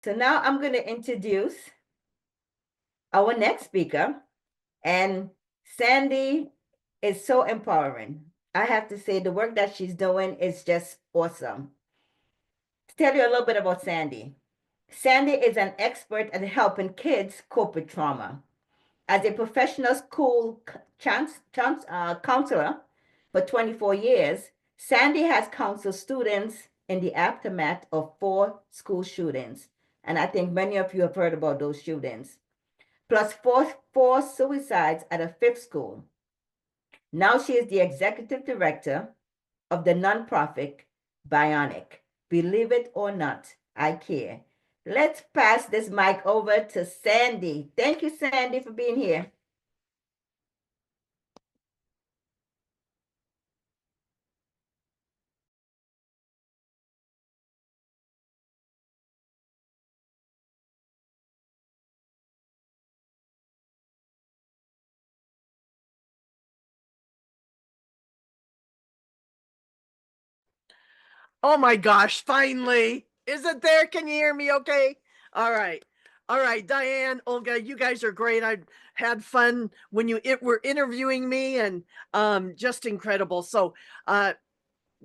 So now I'm going to introduce our next speaker. And Sandy is so empowering. I have to say the work that she's doing is just awesome. To tell you a little bit about Sandy. Sandy is an expert at helping kids cope with trauma. As a professional school counselor for 24 years, Sandy has counseled students in the aftermath of 4 school shootings. And I think many of you have heard about those shootings, plus four suicides at a 5th school. Now she is the executive director of the nonprofit B.I.O.N.I.C. Believe it or not, I care. Let's pass this mic over to Sandy. Thank you, Sandy, for being here. Oh my gosh, finally. Is it there? Can you hear me okay? All right. All right, Diane, Olga, you guys are great. I had fun when you were interviewing me, and just incredible. So the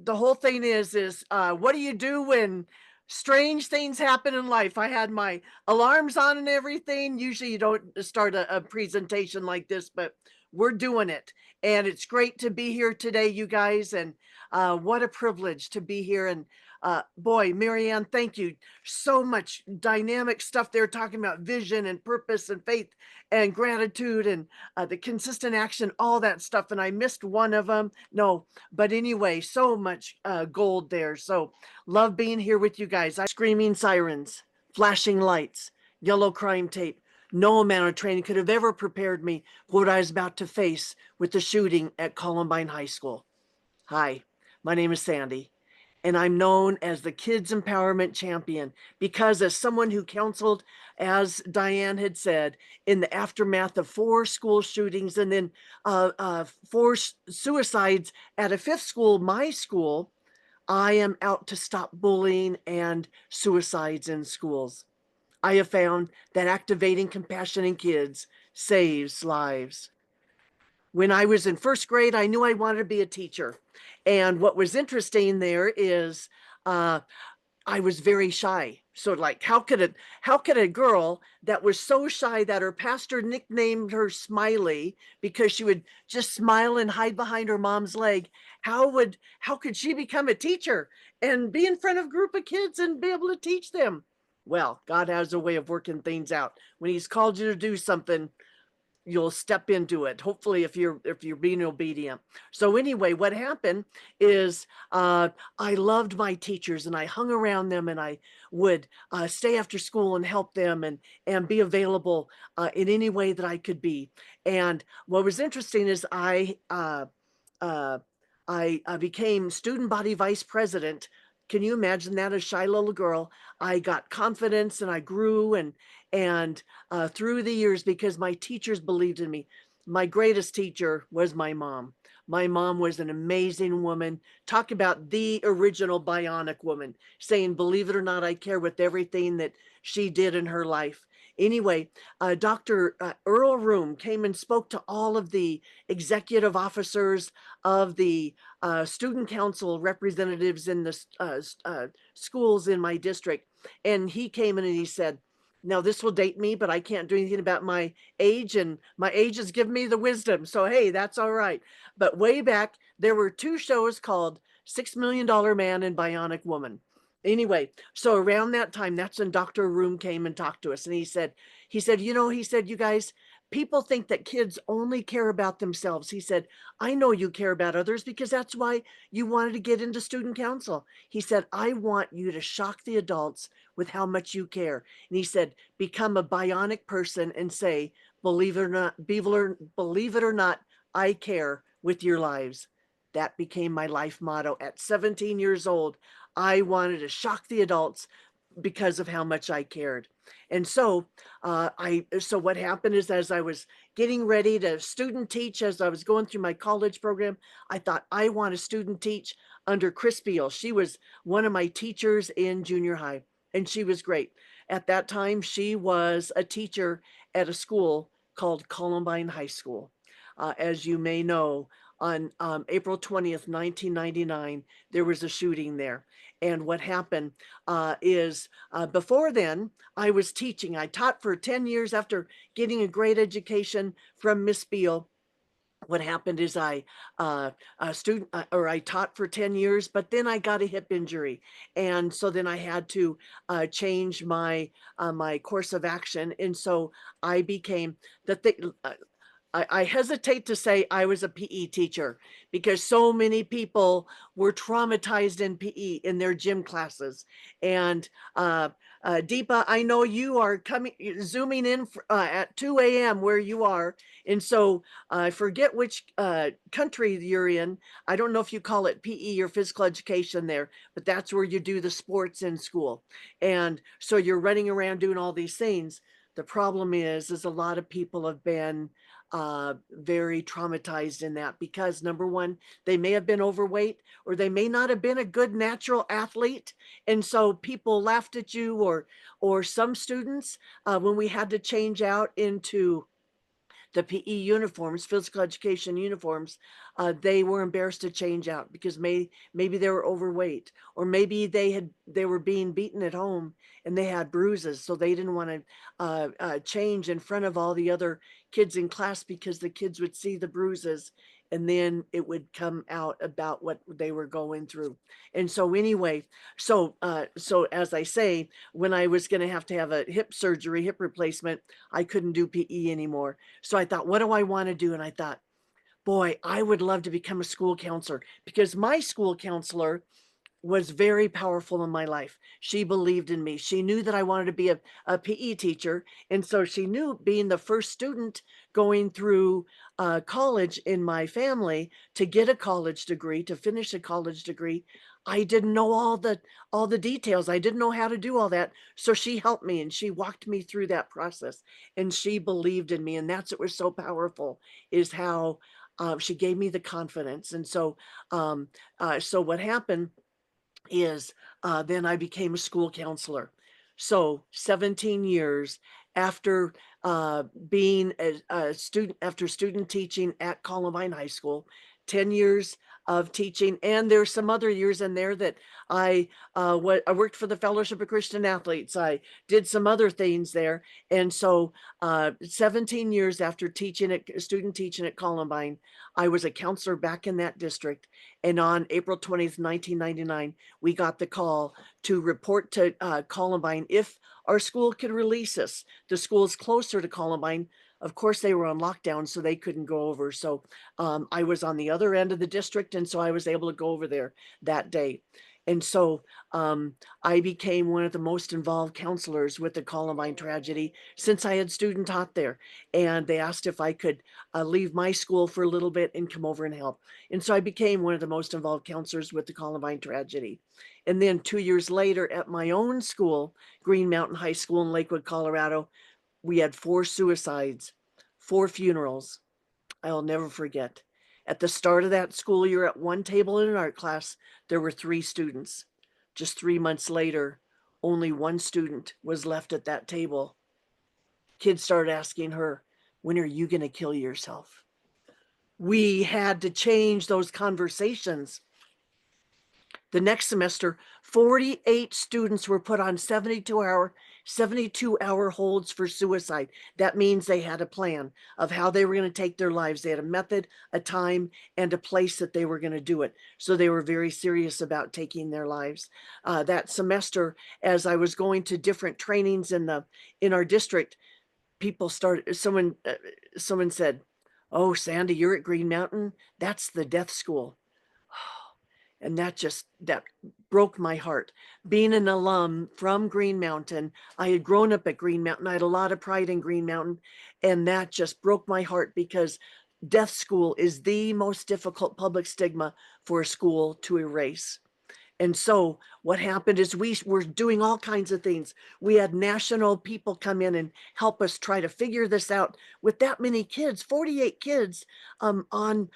whole thing is what do you do when strange things happen in life? I had my alarms on and everything. Usually you don't start a presentation like this, but we're doing it. And it's great to be here today, you guys. And what a privilege to be here. And boy, Marianne, thank you. So much dynamic stuff there, talking about vision and purpose and faith and gratitude and the consistent action, all that stuff. And I missed one of them. No, but anyway, so much gold there. So love being here with you guys. Screaming sirens, flashing lights, yellow crime tape. No amount of training could have ever prepared me for what I was about to face with the shooting at Columbine High School. Hi, my name is Sandy, and I'm known as the Kids Empowerment Champion because, as someone who counseled, as Diane had said, in the aftermath of 4 school shootings and then 4 suicides at a 5th school, my school, I am out to stop bullying and suicides in schools. I have found that activating compassion in kids saves lives. When I was in 1st grade, I knew I wanted to be a teacher. And what was interesting there is uh, I was very shy. So like how could a girl that was so shy that her pastor nicknamed her Smiley because she would just smile and hide behind her mom's leg, how could she become a teacher and be in front of a group of kids and be able to teach them? Well, God has a way of working things out. When he's called you to do something, you'll step into it, hopefully, if you're being obedient. So anyway, what happened is I loved my teachers and I hung around them, and I would stay after school and help them and be available in any way that I could be. And what was interesting is uh, I became student body vice president. Can you imagine that? A shy little girl, I got confidence and I grew, and through the years, because my teachers believed in me. My greatest teacher was my mom. My mom was an amazing woman. Talk about the original bionic woman, saying, believe it or not, I care, with everything that she did in her life. Anyway, Dr. Earl Room came and spoke to all of the executive officers of the student council representatives in the schools in my district. And he came in and he said, now this will date me, but I can't do anything about my age, and my age has given me the wisdom. So, hey, that's all right. But way back, there were 2 shows called $6 Million Man and Bionic Woman. Anyway, so around that time, that's when Dr. Room came and talked to us. And he said, you guys, people think that kids only care about themselves. He said, I know you care about others because that's why you wanted to get into student council. He said, I want you to shock the adults with how much you care. And he said, become a bionic person and say, believe it or not, I care with your lives. That became my life motto. At 17 years old, I wanted to shock the adults because of how much I cared. And so what happened is, as I was getting ready to student teach, as I was going through my college program, I thought, I want to student teach under Chris Beal. She was one of my teachers in junior high, and she was great. At that time, she was a teacher at a school called Columbine High School. As you may know, on April 20th, 1999, there was a shooting there. And what happened is before then, I was teaching. I taught for 10 years after getting a great education from Miss Beal. What happened is I taught for 10 years, but then I got a hip injury. And so then I had to change my course of action. And so I became the thing. I hesitate to say I was a PE teacher because so many people were traumatized in PE in their gym classes. And uh, Deepa, I know you are zooming in at 2 a.m. where you are. And so I forget which country you're in. I don't know if you call it PE or physical education there, but that's where you do the sports in school. And so you're running around doing all these things. The problem is a lot of people have been very traumatized in that because number one, they may have been overweight or they may not have been a good natural athlete, and so people laughed at you. Or some students, when we had to change out into the PE uniforms, physical education uniforms, they were embarrassed to change out because maybe they were overweight, or maybe they were being beaten at home and they had bruises, so they didn't want to change in front of all the other kids in class because the kids would see the bruises and then it would come out about what they were going through. And so anyway, so as I say, when I was going to have a hip surgery, hip replacement, I couldn't do PE anymore. So I thought, what do I want to do? And I thought, boy, I would love to become a school counselor because my school counselor was very powerful in my life. She believed in me. She knew that I wanted to be a PE teacher. And so she knew, being the first student going through college in my family to get a college degree, to finish a college degree, I didn't know all the details. I didn't know how to do all that. So she helped me and she walked me through that process, and she believed in me. And that's what was so powerful, is how she gave me the confidence. And so what happened is then I became a school counselor. So 17 years after being a student, after student teaching at Columbine High School, 10 years of teaching. And there's some other years in there that I worked for the Fellowship of Christian Athletes. I did some other things there. And so 17 years after student teaching at Columbine, I was a counselor back in that district. And on April 20th, 1999, we got the call to report to Columbine if our school could release us. The school is closer to Columbine. Of course, they were on lockdown, so they couldn't go over. So I was on the other end of the district, and so I was able to go over there that day. And so I became one of the most involved counselors with the Columbine tragedy since I had student taught there. And they asked if I could leave my school for a little bit and come over and help. And so I became one of the most involved counselors with the Columbine tragedy. And then 2 years later, at my own school, Green Mountain High School in Lakewood, Colorado, we had 4 suicides, 4 funerals. I'll never forget. At the start of that school year, at one table in an art class, there were 3 students. Just 3 months later, only one student was left at that table. Kids started asking her, "When are you going to kill yourself?" We had to change those conversations. The next semester, 48 students were put on 72-hour holds for suicide. That means they had a plan of how they were going to take their lives. They had a method, a time, and a place that they were going to do it. So they were very serious about taking their lives. That semester, as I was going to different trainings in our district, someone said, "Oh, Sandy, you're at Green Mountain? That's the death school." And that broke my heart. Being an alum from Green Mountain, I had grown up at Green Mountain. I had a lot of pride in Green Mountain, and that just broke my heart because death school is the most difficult public stigma for a school to erase. And so what happened is we were doing all kinds of things. We had national people come in and help us try to figure this out with that many kids, 48 kids on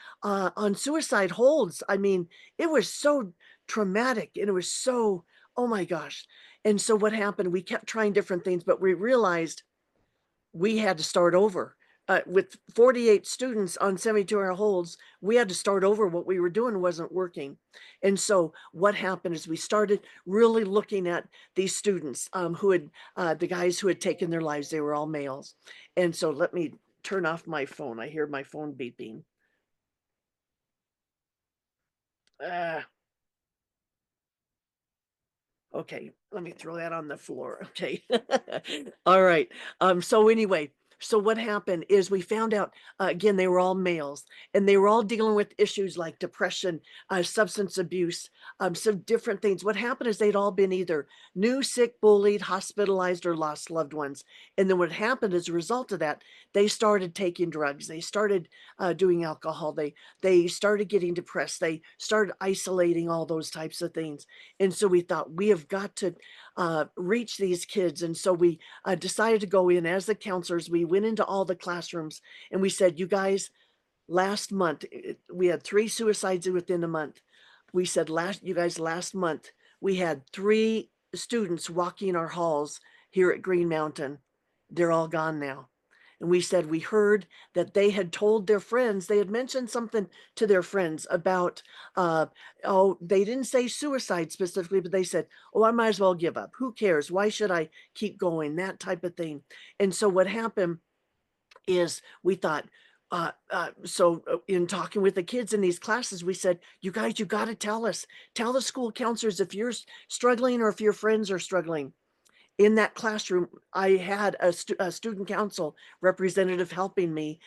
suicide holds. I mean, it was so traumatic and it was so, oh my gosh. And so what happened, we kept trying different things, but we realized we had to start over. With 48 students on 72-hour holds, we had to start over. What we were doing wasn't working. And so what happened is we started really looking at these students who had, the guys who had taken their lives, they were all males. And so let me turn off my phone. I hear my phone beeping. Uh, Okay, let me throw that on the floor. Okay. All right. So anyway, so what happened is we found out again, they were all males and they were all dealing with issues like depression, substance abuse, some different things. What happened is they'd all been either new, sick, bullied, hospitalized, or lost loved ones. And then what happened as a result of that, they started taking drugs. They started doing alcohol. They started getting depressed. They started isolating, all those types of things. And so we thought we have got to reach these kids. And so we decided to go in as the counselors. We went into all the classrooms and we said, you guys, last month, we had 3 suicides within a month. We said, you guys, last month, we had 3 students walking our halls here at Green Mountain. They're all gone now. And we said, we heard that they had told their friends, they had mentioned something to their friends about, oh, they didn't say suicide specifically, but they said, oh, I might as well give up. Who cares? Why should I keep going? That type of thing. And so what happened is we thought, in talking with the kids in these classes, we said, you guys, you got to tell the school counselors if you're struggling or if your friends are struggling. In that classroom, I had a student council representative helping me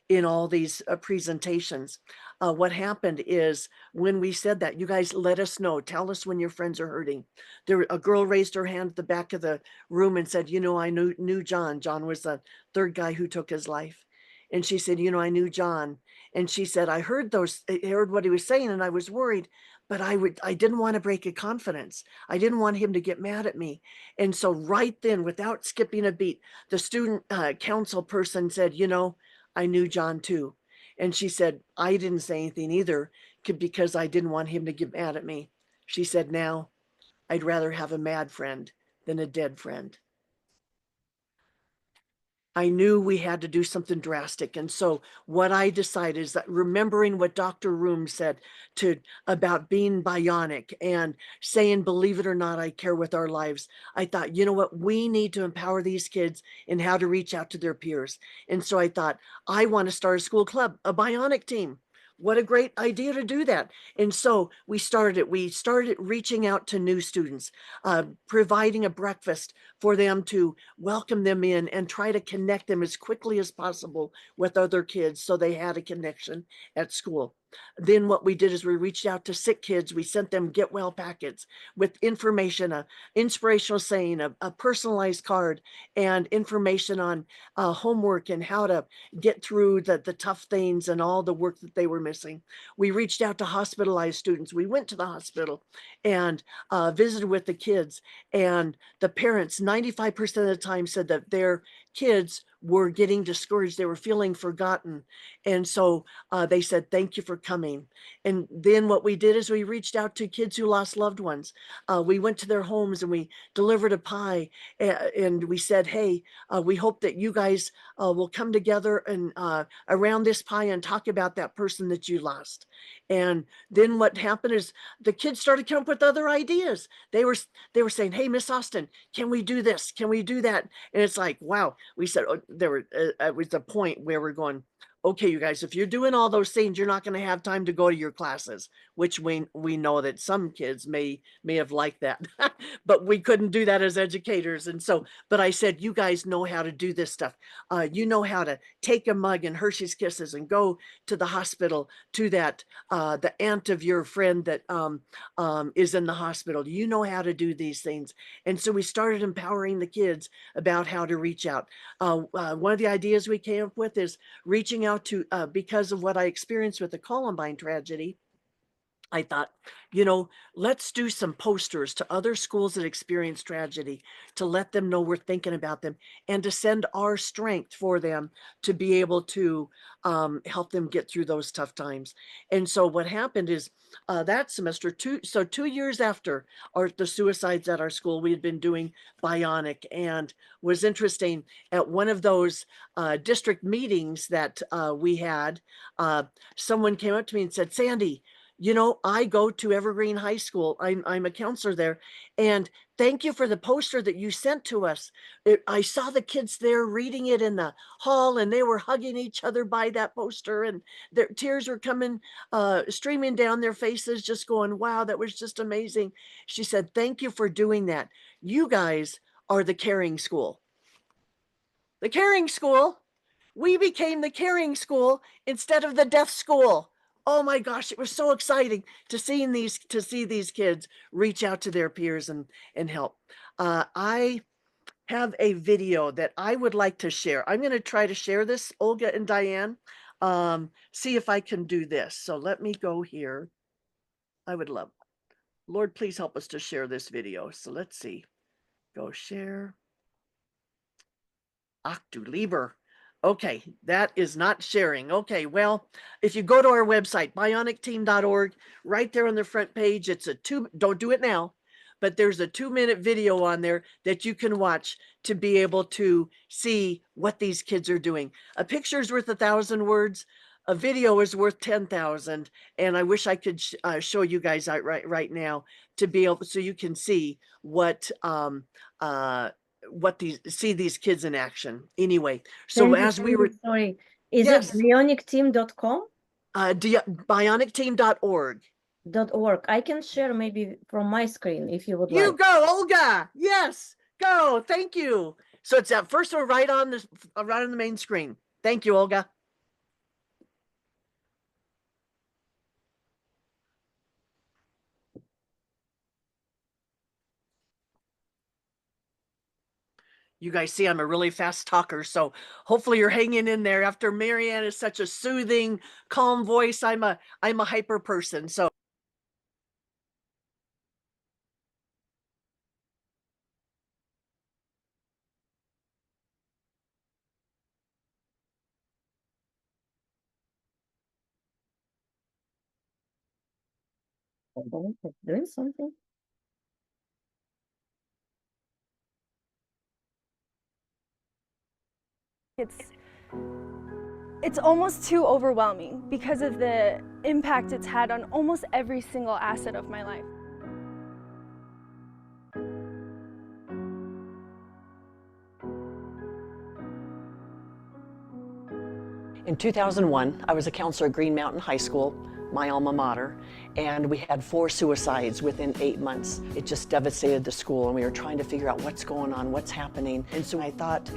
in all these presentations. What happened is when we said that, you guys let us know, tell us when your friends are hurting. A girl raised her hand at the back of the room and said, I knew John. John was the 3rd guy who took his life. And she said, I knew John. And she said, I heard what he was saying and I was worried, but I didn't want to break a confidence. I didn't want him to get mad at me. And so right then, without skipping a beat, the student council person said, I knew John too. And she said, I didn't say anything either because I didn't want him to get mad at me. She said, now I'd rather have a mad friend than a dead friend. I knew we had to do something drastic. And so what I decided is that remembering what Dr. Room said about being bionic and saying, believe it or not, I care with our lives. I thought, you know what, we need to empower these kids in how to reach out to their peers. And so I thought, I want to start a school club, a bionic team. What a great idea to do that. And so we started reaching out to new students, providing a breakfast for them to welcome them in and try to connect them as quickly as possible with other kids so they had a connection at school. Then what we did is we reached out to sick kids. We sent them get well packets with information, a inspirational saying, a personalized card, and information on homework and how to get through the tough things and all the work that they were missing. We reached out to hospitalized students. We went to the hospital and visited with the kids, and the parents 95% of the time said that their kids were getting discouraged. They were feeling forgotten. And so they said, thank you for coming. And then what we did is we reached out to kids who lost loved ones. We went to their homes and we delivered a pie, and we said, hey, we hope that you guys will come together and around this pie and talk about that person that you lost. And then what happened is the kids started coming up with other ideas. They were saying, hey, Miss Austin, can we do this? Can we do that? And it's like, wow. We said, it was a point where we're going, okay, you guys, if you're doing all those things, you're not going to have time to go to your classes, which we know that some kids may have liked that, but we couldn't do that as educators. And so, but I said, you guys know how to do this stuff. You know how to take a mug and Hershey's Kisses and go to the hospital to that, the aunt of your friend that is in the hospital. You know how to do these things. And so we started empowering the kids about how to reach out. One of the ideas we came up with is reaching out to, because of what I experienced with the Columbine tragedy, I thought, let's do some posters to other schools that experience tragedy to let them know we're thinking about them and to send our strength for them to be able to help them get through those tough times. And so what happened is that semester, 2 years after the suicides at our school, we had been doing Bionic, and was interesting at one of those district meetings that we had, someone came up to me and said, Sandy, I go to Evergreen High School. I'm a counselor there. And thank you for the poster that you sent to us. I saw the kids there reading it in the hall, and they were hugging each other by that poster, and their tears were coming, streaming down their faces, just going, wow, that was just amazing. She said, thank you for doing that. You guys are the caring school. The caring school. We became the caring school instead of the deaf school. Oh my gosh, it was so exciting to see these kids reach out to their peers and help. I have a video that I would like to share. I'm going to try to share this, Olga and Diane. See if I can do this. So let me go here. I would love, Lord, please help us to share this video. So let's see. Go share. Ach du lieber. Okay, that is not sharing. Okay, well, if you go to our website, bionicteam.org, right there on the front page, don't do it now, but there's a 2-minute video on there that you can watch to be able to see what these kids are doing. A picture is worth 1,000 words. A video is worth 10,000. And I wish I could show you guys out right now to be able, so you can see what these kids in action. Anyway, so Sandy, as we were, sorry, is yes, it bionicteam.com? bionicteam.org. .org. I can share maybe from my screen if you would You like. go, Olga. Yes, go. Thank you. So it's that first one right on the main screen. Thank you, Olga. You guys see I'm a really fast talker, so hopefully you're hanging in there. After Marianne is such a soothing, calm voice, I'm a hyper person. So Hold on, it's doing something. It's almost too overwhelming because of the impact it's had on almost every single asset of my life. in 2001, I was a counselor at Green Mountain High School, my alma mater, and we had 4 suicides within 8 months. It just devastated the school, and we were trying to figure out what's going on, what's happening. And so I thought,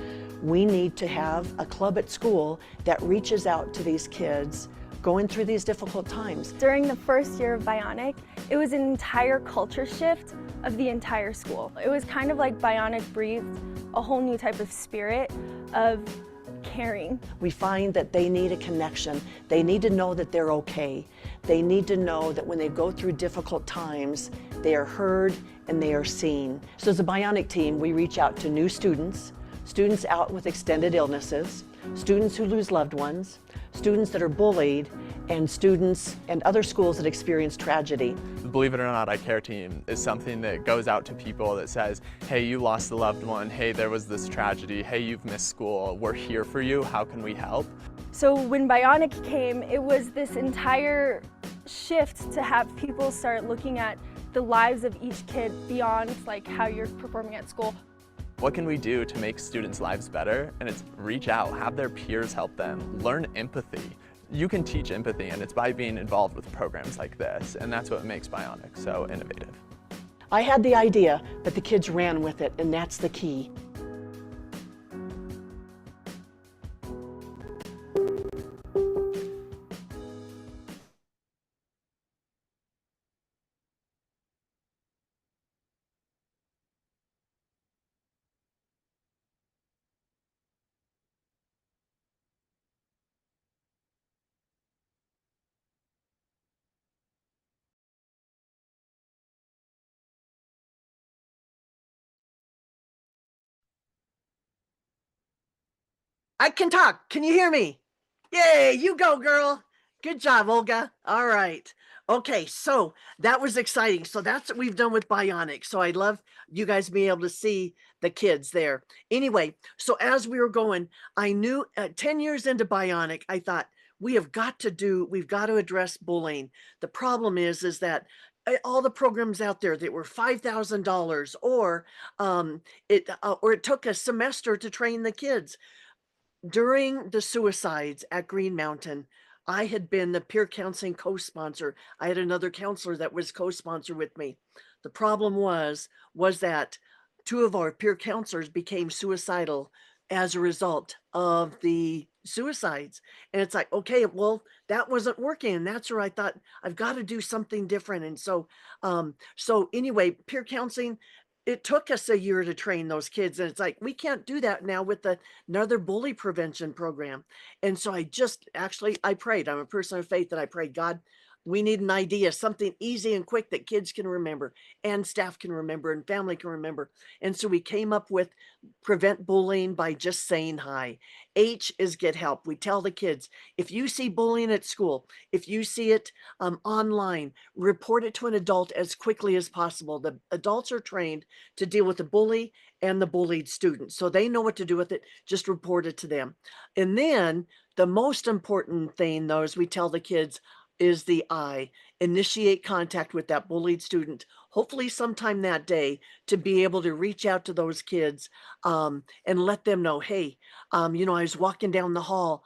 we need to have a club at school that reaches out to these kids going through these difficult times. During the first year of Bionic, it was an entire culture shift of the entire school. It was kind of like Bionic breathed a whole new type of spirit of caring. We find that they need a connection. They need to know that they're okay. They need to know that when they go through difficult times, they are heard and they are seen. So as a Bionic team, we reach out to new students, students out with extended illnesses, students who lose loved ones, students that are bullied, and students and other schools that experience tragedy. The Believe It or Not, I Care team is something that goes out to people that says, hey, you lost a loved one, hey, there was this tragedy, hey, you've missed school, we're here for you, how can we help? So when Bionic came, it was this entire shift to have people start looking at the lives of each kid beyond like how you're performing at school. What can we do to make students' lives better? And it's reach out, have their peers help them, learn empathy. You can teach empathy, and it's by being involved with programs like this, and that's what makes Bionic so innovative. I had the idea, but the kids ran with it, and that's the key. I can talk. Can you hear me? Yay, you go, girl. Good job, Olga. All right. Okay, so that was exciting. So that's what we've done with B.I.O.N.I.C. So I love you guys being able to see the kids there. Anyway, so as we were going, I knew 10 years into B.I.O.N.I.C, I thought we've got to address bullying. The problem is that all the programs out there that were $5,000 or it took a semester to train the kids. During the suicides at Green Mountain, I had been the peer counseling co-sponsor. I had another counselor that was co-sponsor with me. The problem was that two of our peer counselors became suicidal as a result of the suicides. And it's like, okay, well, that wasn't working. And that's where I thought I've got to do something different. And so anyway, peer counseling, it took us a year to train those kids. And it's like, we can't do that now with another bully prevention program. And so I prayed. I'm a person of faith, that I prayed, God, we need an idea, something easy and quick that kids can remember and staff can remember and family can remember. And so we came up with prevent bullying by just saying hi. H is get help. We tell the kids, if you see bullying at school, if you see it online, report it to an adult as quickly as possible. The adults are trained to deal with the bully and the bullied student, so they know what to do with it. Just report it to them. And then the most important thing, though, is we tell the kids is the I. Initiate contact with that bullied student, hopefully sometime that day, to be able to reach out to those kids and let them know, hey, I was walking down the hall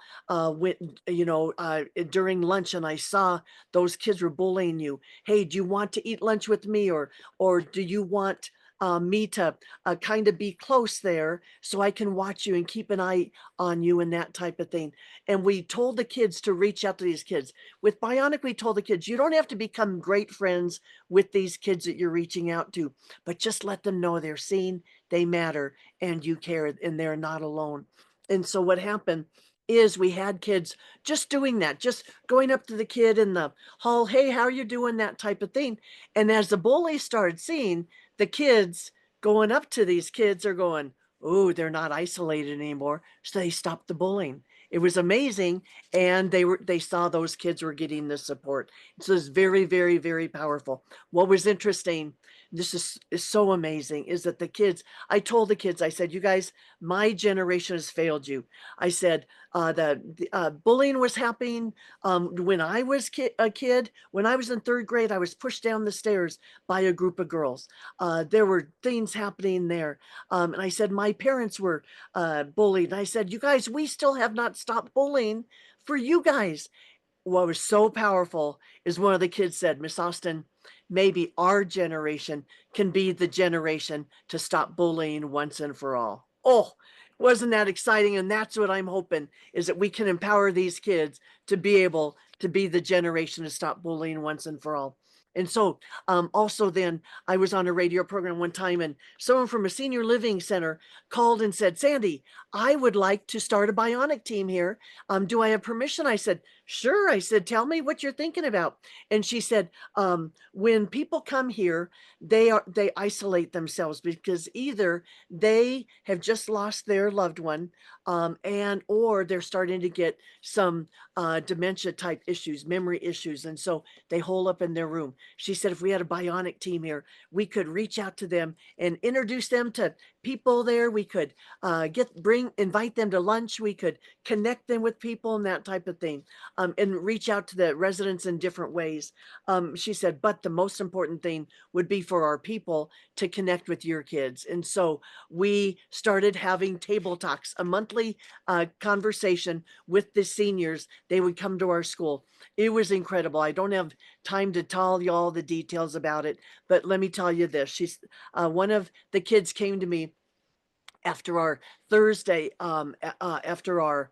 during lunch and I saw those kids were bullying you. Hey, do you want to eat lunch with me, or do you want me to kind of be close there so I can watch you and keep an eye on you and that type of thing. And we told the kids to reach out to these kids. With B.I.O.N.I.C, we told the kids, you don't have to become great friends with these kids that you're reaching out to, but just let them know they're seen, they matter, and you care, and they're not alone. And so what happened is we had kids just doing that, just going up to the kid in the hall, hey, how are you doing, that type of thing. And as the bullies started seeing the kids going up to these kids, are going, oh, they're not isolated anymore. So they stopped the bullying. It was amazing. And they saw those kids were getting the support. So it's very, very, very powerful. What was interesting, this is so amazing, is that I told the kids, I said, you guys, my generation has failed you. I said, the bullying was happening when I was a kid. When I was in third grade, I was pushed down the stairs by a group of girls. There were things happening there. And I said, my parents were bullied. And I said, you guys, we still have not stopped bullying for you guys. What was so powerful is one of the kids said, Miss Austin, maybe our generation can be the generation to stop bullying once and for all. Oh, wasn't that exciting? And that's what I'm hoping, is that we can empower these kids to be able to be the generation to stop bullying once and for all. And so also then I was on a radio program one time, and someone from a senior living center called and said, Sandy, I would like to start a B.I.O.N.I.C team here. Do I have permission? I said, sure. I said, tell me what you're thinking about. And she said, when people come here, they isolate themselves because either they have just lost their loved one or they're starting to get some dementia type issues, memory issues. And so they hole up in their room. She said, if we had a B.I.O.N.I.C team here, we could reach out to them and introduce them to people there. We could invite them to lunch. We could connect them with people and that type of thing, and reach out to the residents in different ways. She said, but the most important thing would be for our people to connect with your kids. And so we started having table talks, a monthly conversation with the seniors. They would come to our school. It was incredible. I don't have time to tell you all the details about it, but let me tell you this. One of the kids came to me after our Thursday, after our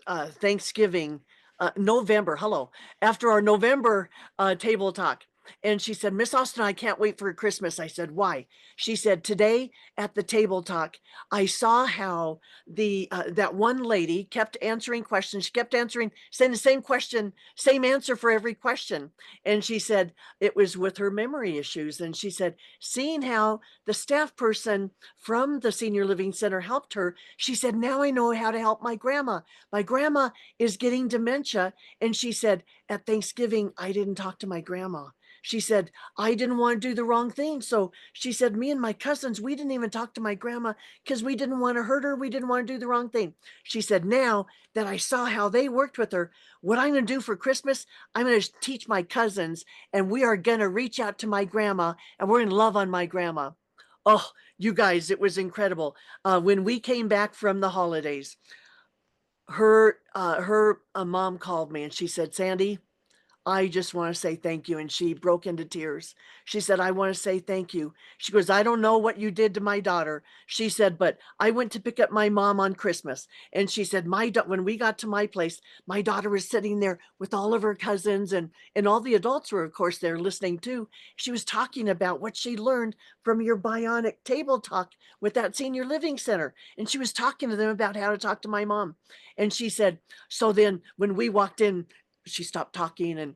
Thanksgiving, after our November table talk. And she said, Miss Austin, I can't wait for Christmas. I said, why? She said, today at the table talk, I saw how that one lady kept answering questions. She kept answering, saying the same question, same answer for every question. And she said it was with her memory issues. And she said, seeing how the staff person from the senior living center helped her, she said, now I know how to help my grandma. My grandma is getting dementia. And she said, at Thanksgiving, I didn't talk to my grandma. She said, I didn't want to do the wrong thing. So she said, me and my cousins, we didn't even talk to my grandma because we didn't want to hurt her. We didn't want to do the wrong thing. She said, now that I saw how they worked with her, what I'm going to do for Christmas, I'm going to teach my cousins, and we are going to reach out to my grandma, and we're going to love on my grandma. Oh, you guys, it was incredible. When we came back from the holidays, her mom called me and she said, Sandy, I just want to say thank you. And she broke into tears. She said, I want to say thank you. She goes, I don't know what you did to my daughter. She said, but I went to pick up my mom on Christmas. And she said, when we got to my place, my daughter was sitting there with all of her cousins, and all the adults were, of course, there listening too. She was talking about what she learned from your bionic table talk with that senior living center. And she was talking to them about how to talk to my mom. And she said, so then when we walked in, she stopped talking and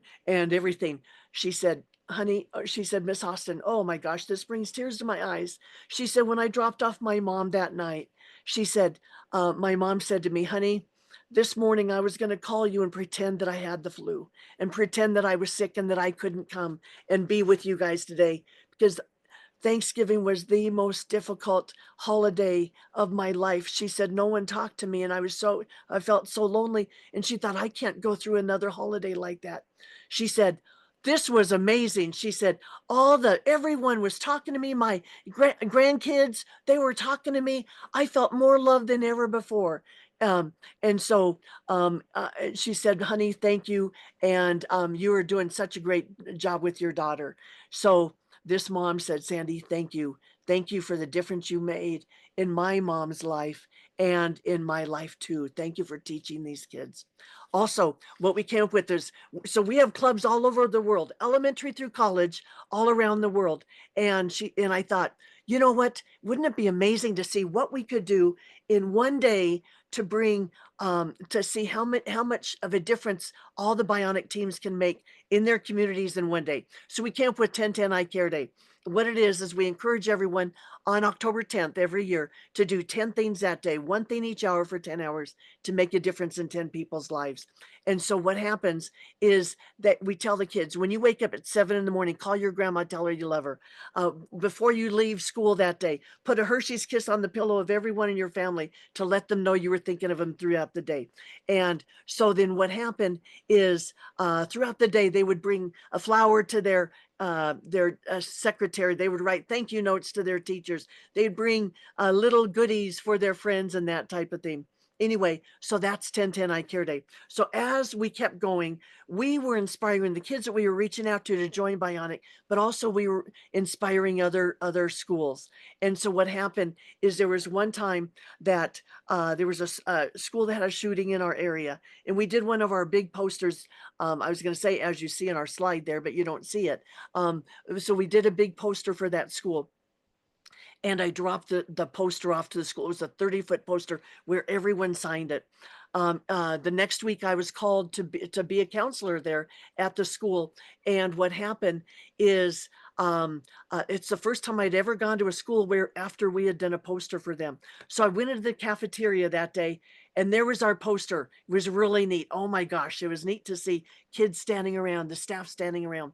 everything. She said, honey, she said, Miss Austin, oh my gosh, this brings tears to my eyes. She said, when I dropped off my mom that night, she said, my mom said to me, honey, this morning I was going to call you and pretend that I had the flu and pretend that I was sick and that I couldn't come and be with you guys today, because Thanksgiving was the most difficult holiday of my life. She said, no one talked to me, and I felt so lonely. And she thought, I can't go through another holiday like that. She said, this was amazing. She said, everyone was talking to me. My grandkids, they were talking to me. I felt more loved than ever before. And so she said, honey, thank you. And you are doing such a great job with your daughter. So this mom said, Sandy, thank you. Thank you for the difference you made in my mom's life and in my life too. Thank you for teaching these kids. Also, what we came up with is, so we have clubs all over the world, elementary through college, all around the world. And I thought, you know what, wouldn't it be amazing to see what we could do in one day to bring, to see how much of a difference all the bionic teams can make in their communities in one day. So we came up with 10-10 Eye Care Day. What it is we encourage everyone on October 10th every year to do 10 things that day, one thing each hour for 10 hours to make a difference in 10 people's lives. And so what happens is that we tell the kids, when you wake up at 7 in the morning, call your grandma, tell her you love her. Before you leave school that day, put a Hershey's Kiss on the pillow of everyone in your family to let them know you were thinking of them throughout the day. And so then what happened is throughout the day, they would bring a flower to their secretary. They would write thank you notes to their teachers. They'd bring little goodies for their friends and that type of thing. Anyway, so that's 10-10 Eye Care Day. So as we kept going, we were inspiring the kids that we were reaching out to join Bionic, but also we were inspiring other schools. And so what happened is there was one time that there was a school that had a shooting in our area, and we did one of our big posters. I was going to say, as you see in our slide there, but you don't see it. So we did a big poster for that school. And I dropped the poster off to the school. It was a 30-foot poster where everyone signed it. The next week I was called to be a counselor there at the school. And what happened is it's the first time I'd ever gone to a school where after we had done a poster for them. So I went into the cafeteria that day, and there was our poster. It was really neat. Oh my gosh, it was neat to see kids standing around, the staff standing around.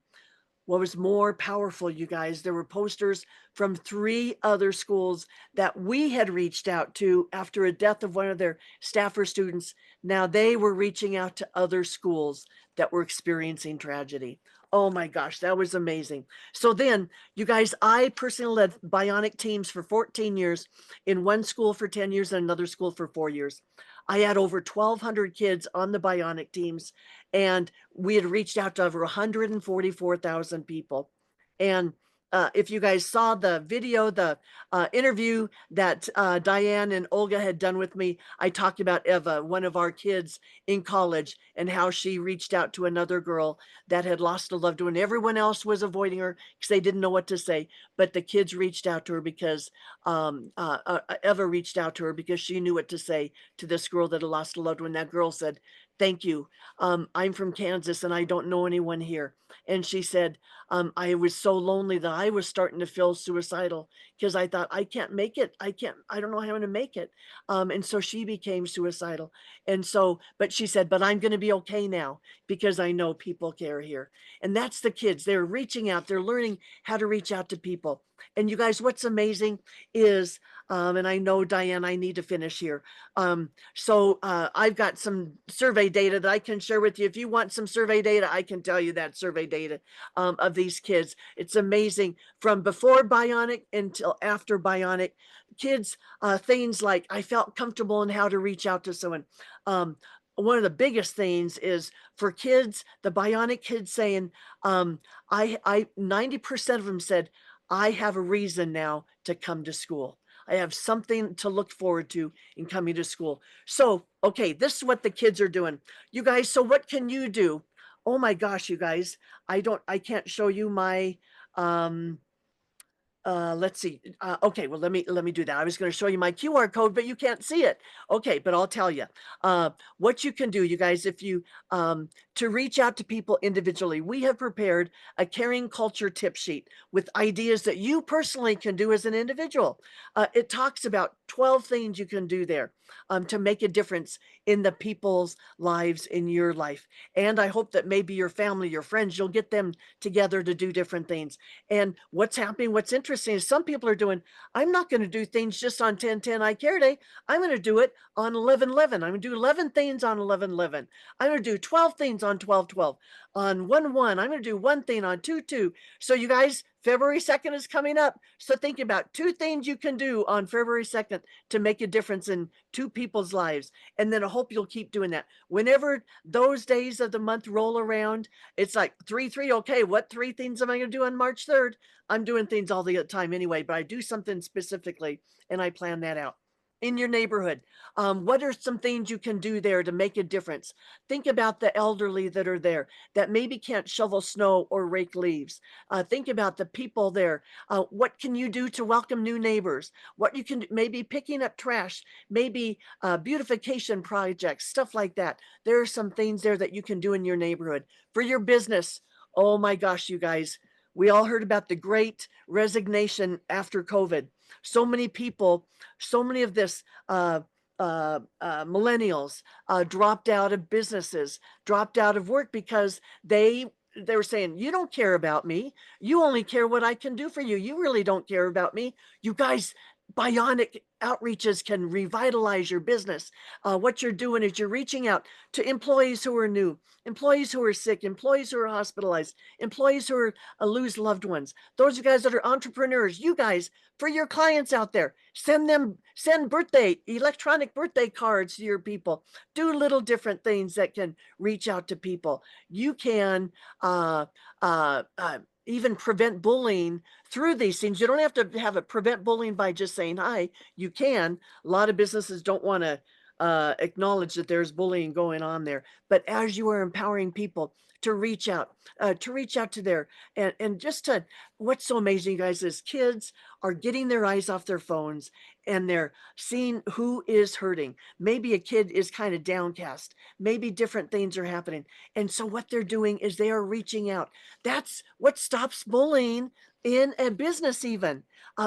What was more powerful, you guys, there were posters from 3 other schools that we had reached out to after a death of one of their staff or students. Now they were reaching out to other schools that were experiencing tragedy. Oh my gosh, that was amazing. So then, you guys, I personally led bionic teams for 14 years, in one school for 10 years and another school for 4 years. I had over 1,200 kids on the bionic teams, and we had reached out to over 144,000 people. And if you guys saw the video, the interview that Diane and Olga had done with me, I talked about Eva, one of our kids in college, and how she reached out to another girl that had lost a loved one. Everyone else was avoiding her because they didn't know what to say, but the kids reached out to her because Eva reached out to her because she knew what to say to this girl that had lost a loved one. That girl said, "Thank you. I'm from Kansas and I don't know anyone here." And she said, I was so lonely that I was starting to feel suicidal because I thought, I can't make it. I don't know how I'm going to make it. And so she became suicidal. And so, but she said, but I'm going to be okay now because I know people care here. And that's the kids. They're reaching out. They're learning how to reach out to people. And you guys, what's amazing is, and I know, Diane, I need to finish here. So I've got some survey data that I can share with you. If you want some survey data, I can tell you that survey data of these kids. It's amazing from before B.I.O.N.I.C until after B.I.O.N.I.C. Kids, things like I felt comfortable in how to reach out to someone. One of the biggest things is for kids, the B.I.O.N.I.C kids saying, I 90% of them said, I have a reason now to come to school. I have something to look forward to in coming to school. So, okay, this is what the kids are doing. You guys, so what can you do? Oh my gosh, you guys, I can't show you my, let's see. Okay, well, let me do that. I was going to show you my QR code, but you can't see it. Okay, but I'll tell you what you can do, you guys, if you to reach out to people individually. We have prepared a caring culture tip sheet with ideas that you personally can do as an individual. It talks about 12 things you can do there to make a difference in the people's lives in your life. And I hope that maybe your family, your friends, you'll get them together to do different things. And what's happening, what's interesting is some people are doing, I'm not going to do things just on 10/10 I Care Day. I'm going to do it on 11/11. I'm going to do 11 things on 11/11. I'm going to do 12 things on 12/12. On 1/1, I'm going to do one thing on 2/2. So you guys, February 2nd is coming up. So think about 2 things you can do on February 2nd to make a difference in 2 people's lives. And then I hope you'll keep doing that. Whenever those days of the month roll around, it's like 3/3. Okay, what 3 things am I going to do on March 3rd? I'm doing things all the time anyway, but I do something specifically and I plan that out. In your neighborhood, what are some things you can do there to make a difference? Think about the elderly that are there that maybe can't shovel snow or rake leaves. Think about the people there. What can you do to welcome new neighbors? What you can do, maybe picking up trash, maybe beautification projects, stuff like that. There are some things there that you can do in your neighborhood. For your business, oh my gosh, you guys, we all heard about the great resignation after COVID. So many people, so many of this millennials dropped out of businesses, dropped out of work because they were saying, you don't care about me. You only care what I can do for you. You really don't care about me. You guys, B.I.O.N.I.C outreaches can revitalize your business. What you're doing is you're reaching out to employees who are new, employees who are sick, employees who are hospitalized, employees who are lose loved ones. Those of you guys that are entrepreneurs, you guys, for your clients out there, send electronic birthday cards to your people. Do little different things that can reach out to people. You can even prevent bullying through these things. You don't have to have it prevent bullying by just saying hi. You can. A lot of businesses don't want to acknowledge that there's bullying going on there. But as you are empowering people to reach out to their, and just to, what's so amazing, guys, is kids are getting their eyes off their phones and they're seeing who is hurting. Maybe a kid is kind of downcast. Maybe different things are happening. And so what they're doing is they are reaching out. That's what stops bullying in a business even.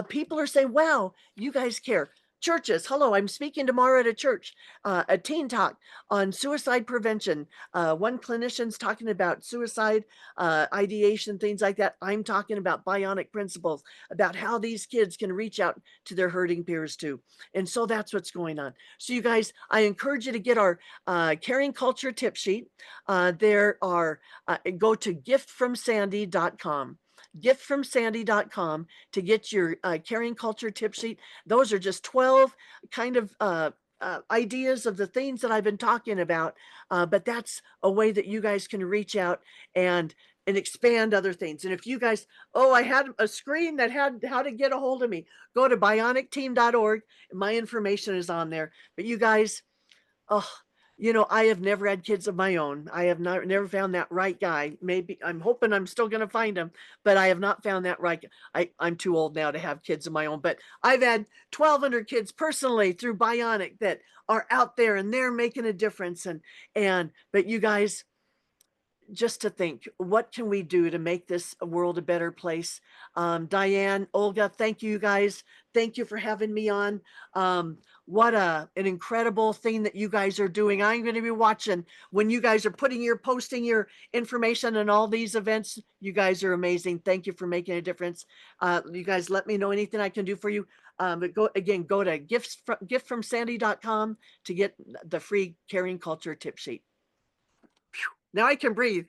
People are saying, wow, you guys care. Churches, hello, I'm speaking tomorrow at a church, a teen talk on suicide prevention. One clinician's talking about suicide ideation, things like that. I'm talking about B.I.O.N.I.C principles, about how these kids can reach out to their hurting peers too. And so that's what's going on. So you guys, I encourage you to get our caring culture tip sheet. There are, go to giftfromsandy.com. giftfromsandy.com to get your caring culture tip sheet. Those are just 12 kind of ideas of the things that I've been talking about, but that's a way that you guys can reach out and and expand other things. And if you guys, oh, I had a screen that had how to get a hold of me, go to bionicteam.org. My information is on there. But you guys, oh, you know, I have never had kids of my own. I have never found that right guy. Maybe I'm hoping I'm still going to find him, but I have not found that right. I'm too old now to have kids of my own, but I've had 1,200 kids personally through Bionic that are out there and they're making a difference. But you guys, just to think, what can we do to make this world a better place? Diane, Olga, thank you guys. Thank you for having me on. What an incredible thing that you guys are doing. I'm going to be watching when you guys are posting your information and all these events. You guys are amazing. Thank you for making a difference. You guys let me know anything I can do for you. But go to giftfromsandy.com to get the free caring culture tip sheet. Now I can breathe.